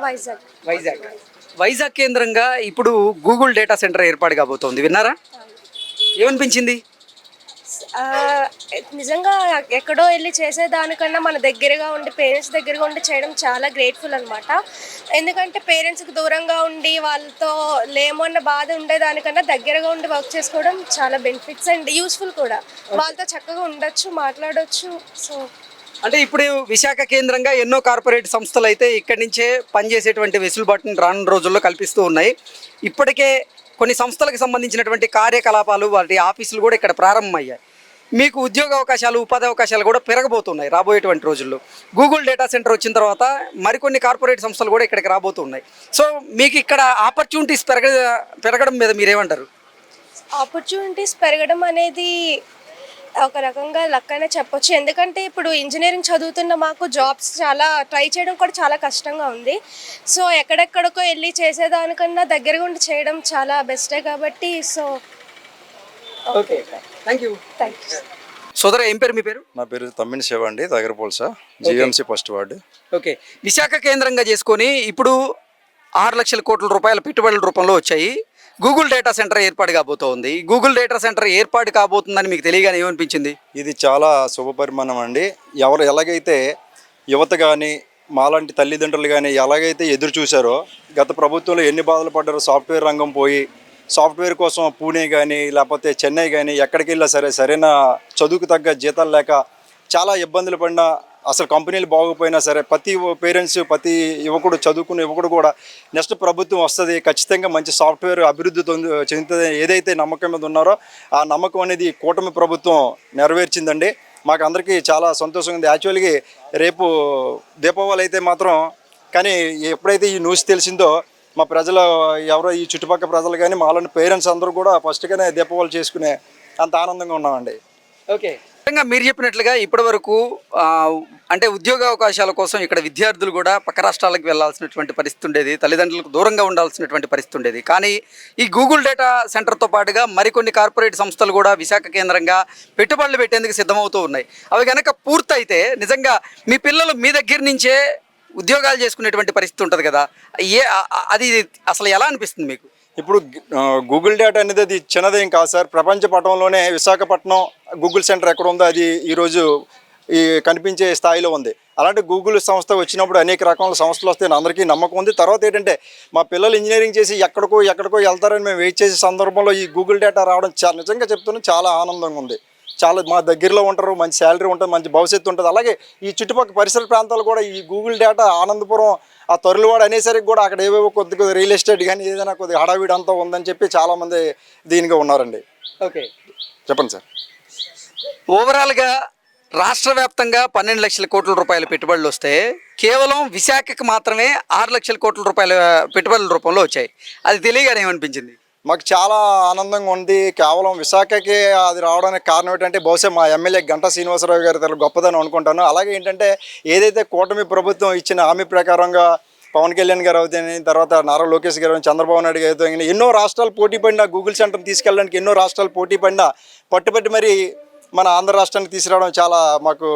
వైజాగ్. వైజాగ్. వైజాగ్ కేంద్రంగా ఇప్పుడు Google data centre ఏర్పాటు కాబోతోంది, విన్నారా? ఏమనిపించింది? ఆ, నిజంగా ఎక్కడో వెళ్ళి చేసేదానికన్నా మన దగ్గరగా ఉండి పేరెంట్స్ దగ్గరగా ఉండి చేయడం చాలా గ్రేట్ఫుల్ అనమాట. ఎందుకంటే పేరెంట్స్కి దూరంగా ఉండి వాళ్ళతో లేము అన్న బాధ ఉండేదానికన్నా దగ్గరగా ఉండి వర్క్ చేసుకోవడం చాలా బెనిఫిట్స్ అండ్ యూస్ఫుల్ కూడా. వాళ్ళతో చక్కగా ఉండొచ్చు, మాట్లాడొచ్చు. సో అంటే ఇప్పుడు విశాఖ కేంద్రంగా ఎన్నో కార్పొరేట్ సంస్థలు అయితే ఇక్కడి నుంచే పనిచేసేటువంటి వెసులుబాటును రానున్న రోజుల్లో కల్పిస్తూ ఉన్నాయి. ఇప్పటికే కొన్ని సంస్థలకు సంబంధించినటువంటి కార్యకలాపాలు వాటి ఆఫీసులు కూడా ఇక్కడ ప్రారంభమయ్యాయి. మీకు ఉద్యోగ అవకాశాలు, ఉపాధి అవకాశాలు కూడా పెరగబోతున్నాయి రాబోయేటువంటి రోజుల్లో. గూగుల్ డేటా సెంటర్ వచ్చిన తర్వాత మరికొన్ని కార్పొరేట్ సంస్థలు కూడా ఇక్కడికి రాబోతున్నాయి. సో మీకు ఇక్కడ ఆపర్చునిటీస్ పెరగడం మీద మీరేమంటారు? ఆపర్చునిటీస్ పెరగడం అనేది ఒక రకంగా లక్ అనే చెప్పొచ్చు. ఎందుకంటే ఇప్పుడు ఇంజనీరింగ్ చదువుతున్న మాకు జాబ్స్ చాలా ట్రై చేయడం కూడా చాలా కష్టంగా ఉంది. సో ఎక్కడెక్కడికో వెళ్ళి చేసేదానికన్నా దగ్గరగా ఉండి చేయడం చాలా బెస్టే కాబట్టి. So okay, thank you. Thank you. సోదర, ఏం పేరు మీ పేరు? నా పేరు తమ్మిని శివ అండి, దగ్గర పోల్సా, GMC first ward. Okay, Visakha కేంద్రంగా చేసుకొని ఇప్పుడు 6 లక్షల కోట్ల రూపాయల పెట్టుబడుల రూపంలో వచ్చాయి. గూగుల్ డేటా సెంటర్ ఏర్పాటు కాబోతోంది. గూగుల్ డేటా సెంటర్ ఏర్పాటు కాబోతుందని మీకు తెలియగానే ఏమనిపించింది? ఇది చాలా శుభపరిమాణం అండి. ఎవరు ఎలాగైతే యువత కానీ మాలాంటి తల్లిదండ్రులు కానీ ఎలాగైతే ఎదురు చూశారో, గత ప్రభుత్వంలో ఎన్ని బాధలు పడ్డారో, సాఫ్ట్వేర్ రంగం పోయి సాఫ్ట్వేర్ కోసం పూణే కానీ లేకపోతే చెన్నై కానీ ఎక్కడికి వెళ్ళినా సరే సరైన చదువుకు తగ్గ జీతాలు లేక చాలా ఇబ్బందులు పడినా, అసలు కంపెనీలు బాగోపోయినా సరే ప్రతి పేరెంట్స్, ప్రతి యువకుడు, చదువుకున్న యువకుడు కూడా నెక్స్ట్ ప్రభుత్వం వస్తుంది, ఖచ్చితంగా మంచి సాఫ్ట్వేర్ అభివృద్ధి చెందుతుంది ఏదైతే నమ్మకం మీద ఉన్నారో ఆ నమ్మకం అనేది కూటమి ప్రభుత్వం నెరవేర్చిందండి. మాకు అందరికీ చాలా సంతోషంగా ఉంది. యాక్చువల్గా రేపు దీపావళి అయితే మాత్రం, కానీ ఎప్పుడైతే ఈ న్యూస్ తెలిసిందో మా ప్రజలు ఎవరో ఈ చుట్టుపక్కల ప్రజలు కానీ మాలోని పేరెంట్స్ అందరూ కూడా ఫస్ట్గానే దీపావళి చేసుకునే అంత ఆనందంగా ఉన్నామండి. ఓకే, ముఖ్యంగా మీరు చెప్పినట్లుగా ఇప్పటి వరకు అంటే ఉద్యోగ అవకాశాల కోసం ఇక్కడ విద్యార్థులు కూడా పక్క రాష్ట్రాలకు వెళ్లాల్సినటువంటి పరిస్థితి ఉండేది, తల్లిదండ్రులకు దూరంగా ఉండాల్సినటువంటి పరిస్థితి ఉండేది. కానీ ఈ గూగుల్ డేటా సెంటర్తో పాటుగా మరికొన్ని కార్పొరేట్ సంస్థలు కూడా విశాఖ కేంద్రంగా పెట్టుబడులు పెట్టేందుకు సిద్ధమవుతూ ఉన్నాయి. అవి కనుక పూర్తయితే నిజంగా మీ పిల్లలు మీ దగ్గర నుంచే ఉద్యోగాలు చేసుకునేటువంటి పరిస్థితి ఉంటుంది కదా, అది అసలు ఎలా అనిపిస్తుంది మీకు? ఇప్పుడు గూగుల్ డేటా అనేది అది చిన్నదేం కాదు సార్. ప్రపంచ పటంలోనే విశాఖపట్నం గూగుల్ సెంటర్ ఎక్కడ ఉందో అది ఈరోజు కనిపించే స్థాయిలో ఉంది. అలాంటి గూగుల్ సంస్థ వచ్చినప్పుడు అనేక రకాల సంస్థలు వస్తాయని అందరికీ నమ్మకం ఉంది. తర్వాత ఏంటంటే మా పిల్లలు ఇంజనీరింగ్ చేసి ఎక్కడికో వెళ్తారని మేము వెయిట్ చేసే సందర్భంలో ఈ గూగుల్ డేటా రావడం నిజంగా చెప్తున్నా చాలా ఆనందంగా ఉంది. చాలా మా దగ్గరలో ఉంటారు, మంచి శాలరీ ఉంటుంది, మంచి భవిష్యత్తు ఉంటుంది. అలాగే ఈ చుట్టుపక్కల పరిసర ప్రాంతాలు కూడా ఈ గూగుల్ డేటా ఆనందపురం, ఆ తొరలివాడు అనేసరికి కూడా అక్కడ ఏవేవో కొద్దిగా రియల్ ఎస్టేట్ కానీ ఏదైనా కొద్దిగా హడావిడి అంతా ఉందని చెప్పి చాలామంది దీనిగా ఉన్నారండి. ఓకే, చెప్పండి సార్. ఓవరాల్గా రాష్ట్ర వ్యాప్తంగా 12 లక్షల కోట్ల రూపాయల పెట్టుబడులు వస్తే కేవలం విశాఖకు మాత్రమే 6 లక్షల కోట్ల రూపాయల పెట్టుబడుల రూపంలో వచ్చాయి. అది తెలియగానే ఏమనిపించింది? మాకు చాలా ఆనందంగా ఉంది. కేవలం విశాఖకి అది రావడానికి కారణం ఏంటంటే బహుశా మా ఎమ్మెల్యే గంటా శ్రీనివాసరావు గారి గొప్పదని అనుకుంటాను. అలాగే ఏంటంటే ఏదైతే కూటమి ప్రభుత్వం ఇచ్చిన హామీ ప్రకారంగా పవన్ కళ్యాణ్ గారు అవుతాయని, తర్వాత నారా లోకేష్ గారు, చంద్రబాబు నాయుడు గారు అవుతాయని ఎన్నో రాష్ట్రాలు పోటీ పడినా, గూగుల్ సెంటర్ని తీసుకెళ్ళడానికి ఎన్నో రాష్ట్రాలు పోటీ పడినా పట్టుబట్టి మరి మన ఆంధ్ర రాష్ట్రానికి తీసుకురావడం మాకు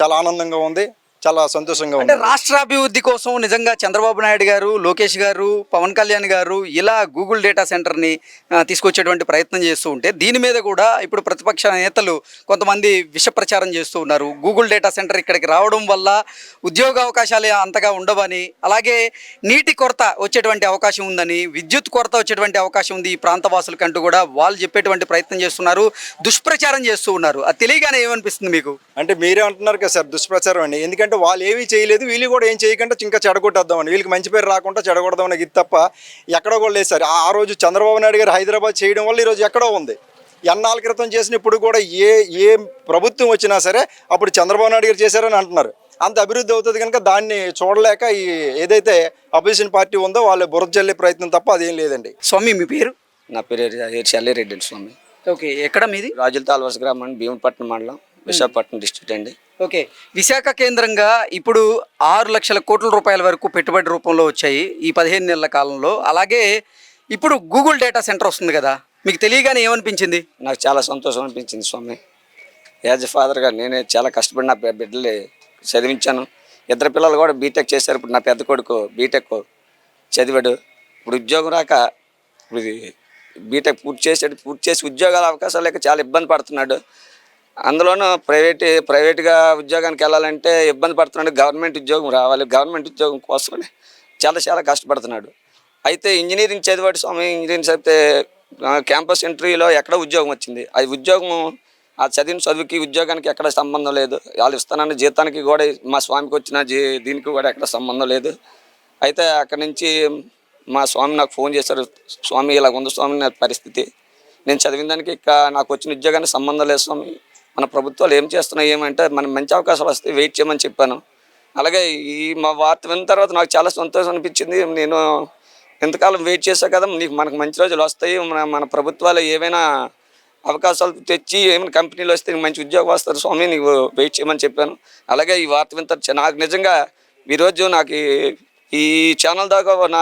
చాలా ఆనందంగా ఉంది, చాలా సంతోషంగా ఉంది. అంటే రాష్ట్రాభివృద్ధి కోసం నిజంగా చంద్రబాబు నాయుడు గారు, లోకేష్ గారు, పవన్ కళ్యాణ్ గారు ఇలా గూగుల్ డేటా సెంటర్ని తీసుకొచ్చేటువంటి ప్రయత్నం చేస్తూ ఉంటే దీని మీద కూడా ఇప్పుడు ప్రతిపక్ష నేతలు కొంతమంది విష ప్రచారం చేస్తూ ఉన్నారు. గూగుల్ డేటా సెంటర్ ఇక్కడికి రావడం వల్ల ఉద్యోగ అవకాశాలు అంతగా ఉండవని, అలాగే నీటి కొరత వచ్చేటువంటి అవకాశం ఉందని, విద్యుత్ కొరత వచ్చేటువంటి అవకాశం ఉంది ఈ ప్రాంతవాసులకంటూ కూడా వాళ్ళు చెప్పేటువంటి ప్రయత్నం చేస్తున్నారు, దుష్ప్రచారం చేస్తూ ఉన్నారు. అది తెలియగానే ఏమనిపిస్తుంది మీకు? అంటే మీరే అంటున్నారు కదా సార్ దుష్ప్రచారం అండి. ఎందుకంటే వాళ్ళు ఏమీ చేయలేదు, వీళ్ళు కూడా ఏం చేయకుండా ఇంకా చెడగొట్టేద్దామని, వీళ్ళకి మంచి పేరు రాకుండా చెడగొడదామని ఇది తప్ప ఎక్కడో కూడా లేదు సార్. ఆ రోజు చంద్రబాబు నాయుడు గారు హైదరాబాద్ చేయడం వల్ల ఈరోజు ఎక్కడో ఉంది. ఎన్నాళ్ళ క్రితం చేసిన ఇప్పుడు కూడా ఏ ప్రభుత్వం వచ్చినా సరే అప్పుడు చంద్రబాబు నాయుడు గారు చేశారని అంటున్నారు. అంత అభివృద్ధి అవుతుంది కనుక దాన్ని చూడలేక ఈ ఏదైతే అపోజిషన్ పార్టీ ఉందో వాళ్ళు బురద జల్లే ప్రయత్నం తప్ప అదేం లేదండి. స్వామి మీ పేరు? నా పేరు చల్లిరెడ్డి స్వామి. ఓకే, ఎక్కడ మీది? రాజుల తాల్వలస గ్రామం అండి, భీమునిపట్నం మండలం, విశాఖపట్నం డిస్ట్రిక్ట్ అండి. ఓకే, విశాఖ కేంద్రంగా ఇప్పుడు 6 లక్షల కోట్ల రూపాయల వరకు పెట్టుబడి రూపంలో వచ్చాయి ఈ 15 నెలల కాలంలో. అలాగే ఇప్పుడు గూగుల్ డేటా సెంటర్ వస్తుంది కదా, మీకు తెలియగానే ఏమనిపించింది? నాకు చాలా సంతోషం అనిపించింది స్వామి. యాజ్ ఎ ఫాదర్గా నేనే చాలా కష్టపడి నా బిడ్డలు చదివించాను. ఇద్దరు పిల్లలు కూడా బీటెక్ చేశారు. ఇప్పుడు నా పెద్ద కొడుకు బీటెక్ చదివాడు. ఇప్పుడు ఉద్యోగం రాక ఇప్పుడు బీటెక్ పూర్తి చేసి ఉద్యోగాల అవకాశాలు లేక చాలా ఇబ్బంది పడుతున్నాడు. అందులోనూ ప్రైవేట్గా ఉద్యోగానికి వెళ్ళాలంటే ఇబ్బంది పడుతున్నాడు. గవర్నమెంట్ ఉద్యోగం రావాలి, గవర్నమెంట్ ఉద్యోగం కోసమని చాలా కష్టపడుతున్నాడు. అయితే ఇంజనీరింగ్ చదివాడు స్వామి. ఇంజనీరింగ్ చదివితే క్యాంపస్ ఇంటర్వ్యూలో ఎక్కడ ఉద్యోగం వచ్చింది. అది ఉద్యోగం ఆ చదివిన చదువుకి ఉద్యోగానికి ఎక్కడ సంబంధం లేదు. వాళ్ళు ఇస్తానన్న జీతానికి కూడా మా స్వామికి వచ్చిన దీనికి కూడా ఎక్కడ సంబంధం లేదు. అయితే అక్కడి నుంచి మా స్వామి నాకు ఫోన్ చేశారు, స్వామి ఇలా ఉంది స్వామి నా పరిస్థితి, నేను చదివిన దానికి ఇక నాకు వచ్చిన ఉద్యోగానికి సంబంధం లేదు స్వామి, మన ప్రభుత్వాలు ఏం చేస్తున్నాయి ఏమంటే మనకు మంచి అవకాశాలు వస్తే వెయిట్ చేయమని చెప్పాను. అలాగే మా వార్త విన్న తర్వాత నాకు చాలా సంతోషం అనిపించింది. నేను ఎంతకాలం వెయిట్ చేశా కదా, మనకు మంచి రోజులు వస్తాయి, మన ప్రభుత్వాలు ఏమైనా అవకాశాలు తెచ్చి ఏమైనా కంపెనీలు వస్తే నీకు మంచి ఉద్యోగం వస్తారు స్వామి, నీకు వెయిట్ చేయమని చెప్పాను. అలాగే ఈ వార్త విన్న తర్వాత నాకు నిజంగా ఈరోజు నాకు ఈ ఛానల్ దాకా నా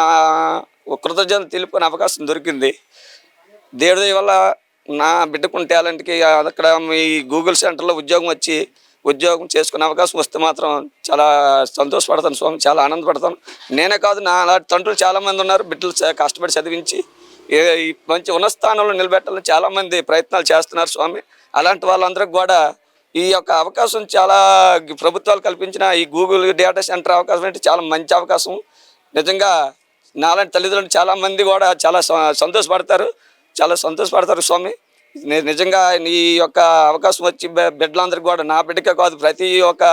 కృతజ్ఞతలు తెలుపుకునే అవకాశం దొరికింది. దేవుడి వల్ల నా బిడ్డకున్న టాలెంట్కి అక్కడ మీ గూగుల్ సెంటర్లో ఉద్యోగం చేసుకునే అవకాశం వస్తే మాత్రం చాలా సంతోషపడతాను స్వామి, చాలా ఆనందపడతాను. నేనే కాదు, నా అలాంటి తండ్రులు చాలామంది ఉన్నారు, బిడ్డలు కష్టపడి చదివించి ఈ మంచి ఉన్నత స్థానంలో నిలబెట్టాలని చాలామంది ప్రయత్నాలు చేస్తున్నారు స్వామి. అలాంటి వాళ్ళందరికీ కూడా ఈ యొక్క అవకాశం చాలా ప్రభుత్వాలు కల్పించిన ఈ గూగుల్ డేటా సెంటర్ అవకాశం అంటే చాలా మంచి అవకాశం. నిజంగా నాలాంటి తల్లిదండ్రులు చాలామంది కూడా చాలా సంతోషపడతారు స్వామి. నిజంగా ఈ యొక్క అవకాశం వచ్చి బిడ్డలందరికీ కూడా, నా బిడ్డకే కాదు ప్రతి ఒక్క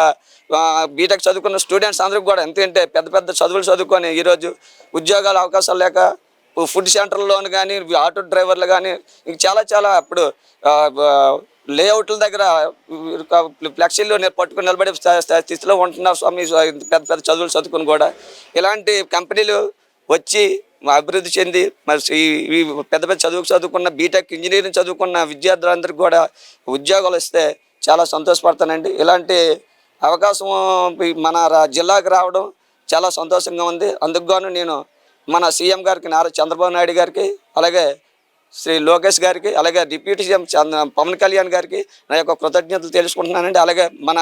బీటెక్ చదువుకున్న స్టూడెంట్స్ అందరికీ కూడా, ఎందుకంటే పెద్ద చదువులు చదువుకొని ఈరోజు ఉద్యోగాల అవకాశాలు లేక ఫుడ్ సెంటర్లోను కానీ ఆటో డ్రైవర్లు కానీ చాలా ఇప్పుడు లేఅవుట్ల దగ్గర ఫ్లెక్సీలు పట్టుకుని నిలబడే స్థితిలో ఉంటున్నారు స్వామి. పెద్ద చదువులు చదువుకుని కూడా ఇలాంటి కంపెనీలు వచ్చి అభివృద్ధి చెంది మరి ఈ పెద్ద చదువుకున్న బీటెక్ ఇంజనీరింగ్ చదువుకున్న విద్యార్థులందరికీ కూడా ఉద్యోగాలు ఇస్తే చాలా సంతోషపడతానండి. ఇలాంటి అవకాశం మన జిల్లాకు రావడం చాలా సంతోషంగా ఉంది. అందుకు గాను నేను మన సీఎం గారికి నారా చంద్రబాబు నాయుడు గారికి, అలాగే శ్రీ లోకేష్ గారికి, అలాగే డిప్యూటీ సీఎం పవన్ కళ్యాణ్ గారికి నా యొక్క కృతజ్ఞతలు తెలుసుకుంటున్నానండి. అలాగే మన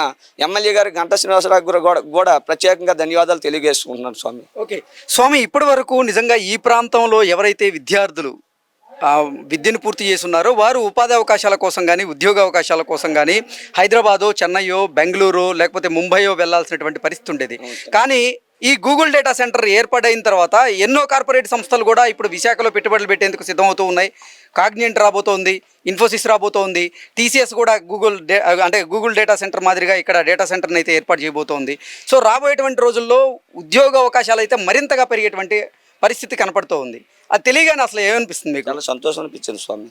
ఎమ్మెల్యే గారి గంటా శ్రీనివాసరావు కూడా ప్రత్యేకంగా ధన్యవాదాలు తెలియజేసుకుంటున్నాను స్వామి. ఓకే స్వామి, ఇప్పటి వరకు నిజంగా ఈ ప్రాంతంలో ఎవరైతే విద్యార్థులు విద్యను పూర్తి చేస్తున్నారో వారు ఉపాధి అవకాశాల కోసం కానీ ఉద్యోగ అవకాశాల కోసం కానీ హైదరాబాదో, చెన్నైయో, బెంగళూరు లేకపోతే ముంబైయో వెళ్లాల్సినటువంటి పరిస్థితి ఉండేది. కానీ ఈ గూగుల్ డేటా సెంటర్ ఏర్పాటైన తర్వాత ఎన్నో కార్పొరేట్ సంస్థలు కూడా ఇప్పుడు విశాఖలో పెట్టుబడులు పెట్టేందుకు సిద్ధమవుతూ ఉన్నాయి. కాగ్నియంట్ రాబోతోంది, ఇన్ఫోసిస్ రాబోతోంది, టీసీఎస్ కూడా గూగుల్ డేటా సెంటర్ మాదిరిగా ఇక్కడ డేటా సెంటర్ని అయితే ఏర్పాటు చేయబోతోంది. సో రాబోయేటువంటి రోజుల్లో ఉద్యోగ అవకాశాలు అయితే మరింతగా పెరిగేటువంటి పరిస్థితి కనపడుతూ ఉంది. అది తెలియగానే అసలు ఏమనిపిస్తుంది మీకు? చాలా సంతోషం అనిపించింది స్వామి,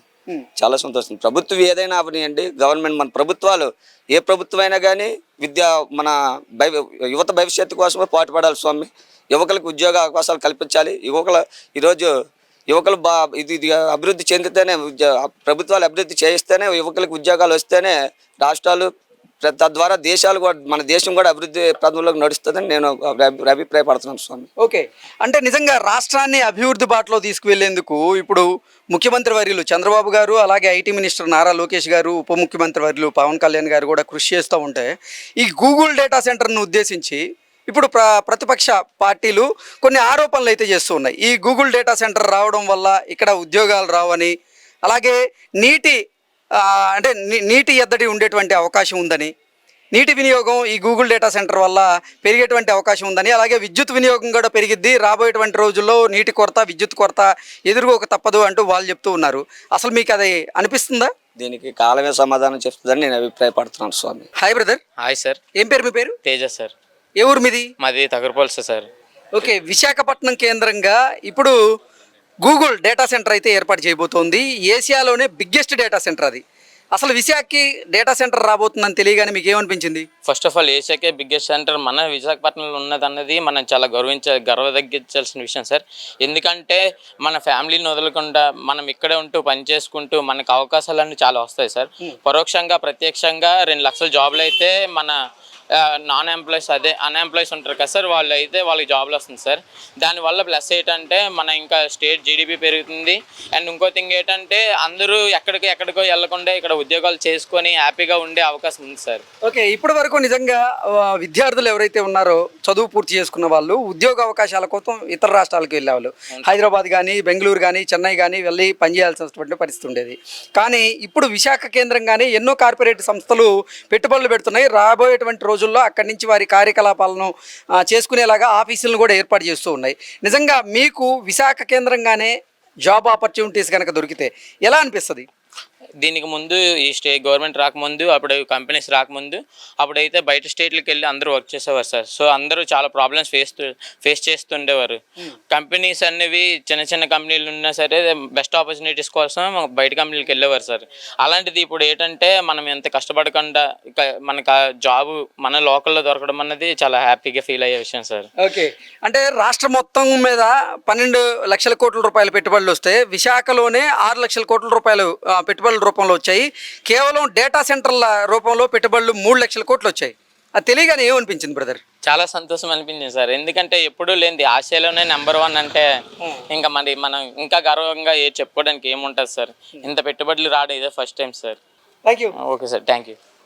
చాలా సంతోషం. ప్రభుత్వం ఏదైనా అవనియండి, గవర్నమెంట్ మన ప్రభుత్వాలు ఏ ప్రభుత్వం అయినా కానీ మన యువత భవిష్యత్తు కోసమే పాటుపడాలి స్వామి. యువకులకు ఉద్యోగ అవకాశాలు కల్పించాలి. ఈరోజు యువకులు ఇది అభివృద్ధి చెందితేనే, ప్రభుత్వాలు అభివృద్ధి చేయిస్తేనే, యువకులకు ఉద్యోగాలు వస్తేనే రాష్ట్రాలు, తద్వారా దేశాలు కూడా, మన దేశం కూడా అభివృద్ధి పదంలోకి నడుస్తుందని నేను అభిప్రాయపడుతున్నాను స్వామి. ఓకే, అంటే నిజంగా రాష్ట్రాన్ని అభివృద్ధి బాటలో తీసుకువెళ్లేందుకు ఇప్పుడు ముఖ్యమంత్రి వర్యులు చంద్రబాబు గారు, అలాగే ఐటీ మినిస్టర్ నారా లోకేష్ గారు, ఉప ముఖ్యమంత్రి వర్యులు పవన్ కళ్యాణ్ గారు కూడా కృషి చేస్తూ ఉంటే ఈ గూగుల్ డేటా సెంటర్ను ఉద్దేశించి ఇప్పుడు ప్రతిపక్ష పార్టీలు కొన్ని ఆరోపణలు అయితే చేస్తూ ఉన్నాయి. ఈ గూగుల్ డేటా సెంటర్ రావడం వల్ల ఇక్కడ ఉద్యోగాలు రావని, అలాగే నీటి ఎద్దడి ఉండేటువంటి అవకాశం ఉందని, నీటి వినియోగం ఈ గూగుల్ డేటా సెంటర్ వల్ల పెరిగేటువంటి అవకాశం ఉందని, అలాగే విద్యుత్ వినియోగం కూడా పెరిగిద్ది, రాబోయేటువంటి రోజుల్లో నీటి కొరత, విద్యుత్ కొరత ఎదుర్కోక తప్పదు అంటూ వాళ్ళు చెప్తూ ఉన్నారు. అసలు మీకు అది అనిపిస్తుందా? దీనికి కాలమే సమాధానం చెప్తుందని నేను అభిప్రాయపడుతున్నాను స్వామి. Hi brother. Hi sir. ఏం పేరు మీ పేరు? తేజ సార్. ఏ ఊరు మీది? మాది తగరపల్స సార్. ఓకే, విశాఖపట్నం కేంద్రంగా ఇప్పుడు గూగుల్ డేటా సెంటర్ అయితే ఏర్పాటు చేయబోతోంది. ఏషియాలోనే బిగ్గెస్ట్ డేటా సెంటర్ అది. అసలు విశాఖకి డేటా సెంటర్ రాబోతుందని తెలియగానే మీకు ఏమనిపించింది? ఫస్ట్ ఆఫ్ ఆల్ ఏషియాకే బిగ్గెస్ట్ సెంటర్ మన విశాఖపట్నంలో ఉన్నదన్నది మనం చాలా గర్వదగ్గించాల్సిన విషయం సార్. ఎందుకంటే మన ఫ్యామిలీని వదలకుండా మనం ఇక్కడే ఉంటూ పని చేసుకుంటూ మనకు అవకాశాలన్నీ చాలా వస్తాయి సార్. పరోక్షంగా ప్రత్యక్షంగా 2 లక్షల జాబులు అయితే మన నాన్ ఎంప్లాయీస్ అదే అన్ఎంప్లాయీస్ ఉంటారు కదా సార్, వాళ్ళు అయితే వాళ్ళకి జాబ్లు వస్తుంది సార్. దానివల్ల ప్లస్ ఏంటంటే మన ఇంకా స్టేట్ జీడిపి పెరుగుతుంది. అండ్ ఇంకో థింగ్ ఏంటంటే అందరూ ఎక్కడికో వెళ్ళకుండా ఇక్కడ ఉద్యోగాలు చేసుకొని హ్యాపీగా ఉండే అవకాశం ఉంది సార్. ఓకే, ఇప్పటి వరకు నిజంగా విద్యార్థులు ఎవరైతే ఉన్నారో చదువు పూర్తి చేసుకున్న వాళ్ళు ఉద్యోగ అవకాశాల కోసం ఇతర రాష్ట్రాలకు వెళ్ళేవాళ్ళు, హైదరాబాద్ కానీ బెంగళూరు కానీ చెన్నై కానీ వెళ్ళి పనిచేయాల్సినటువంటి పరిస్థితి ఉండేది. కానీ ఇప్పుడు విశాఖ కేంద్రంగానే ఎన్నో కార్పొరేట్ సంస్థలు పెట్టుబడులు పెడుతున్నాయి. రాబోయేటువంటి రోజుల్లో అక్కడి నుంచి వారి కార్యకలాపాలను చేసుకునేలాగా ఆఫీసులను కూడా ఏర్పాటు చేస్తూ ఉన్నాయి. నిజంగా మీకు విశాఖ కేంద్రంగానే జాబ్ ఆపర్చునిటీస్ కనుక దొరికితే ఎలా అనిపిస్తుంది? దీనికి ముందు ఈ గవర్నమెంట్ రాకముందు, అప్పుడు కంపెనీస్ రాకముందు, అప్పుడైతే బయట స్టేట్లకు వెళ్ళి అందరూ వర్క్ చేసేవారు సార్. సో అందరూ చాలా ప్రాబ్లమ్స్ ఫేస్ చేస్తుండేవారు. కంపెనీస్ అనేవి చిన్న కంపెనీలు ఉన్నా సరే బెస్ట్ ఆపర్చునిటీస్ కోసం బయట కంపెనీలకు వెళ్ళేవారు సార్. అలాంటిది ఇప్పుడు ఏంటంటే మనం ఎంత కష్టపడకుండా మనకు ఆ జాబ్ మన లోకల్లో దొరకడం అన్నది చాలా హ్యాపీగా ఫీల్ అయ్యే విషయం సార్. ఓకే, అంటే రాష్ట్రం మొత్తం మీద 12 లక్షల కోట్ల రూపాయల పెట్టుబడులు వస్తే విశాఖలోనే 6 లక్షల కోట్ల రూపాయలు పెట్టుబడుల రూపంలో వచ్చాయి. కేవలం డేటా సెంటర్ల రూపంలో పెట్టుబడులు 3 లక్షల కోట్లు వచ్చాయి. అది తెలియగానే ఏమనిపించింది బ్రదర్? చాలా సంతోషం అనిపించింది సార్. ఎందుకంటే ఎప్పుడూ లేనిది ఆసియాలోనే నెంబర్ 1 అంటే ఇంకా మనం ఇంకా గర్వంగా చెప్పుకోవడానికి ఏముంటుంది సార్. ఇంత పెట్టుబడులు రావడం ఇదే first time sir. Thank you. Okay sir, thank you.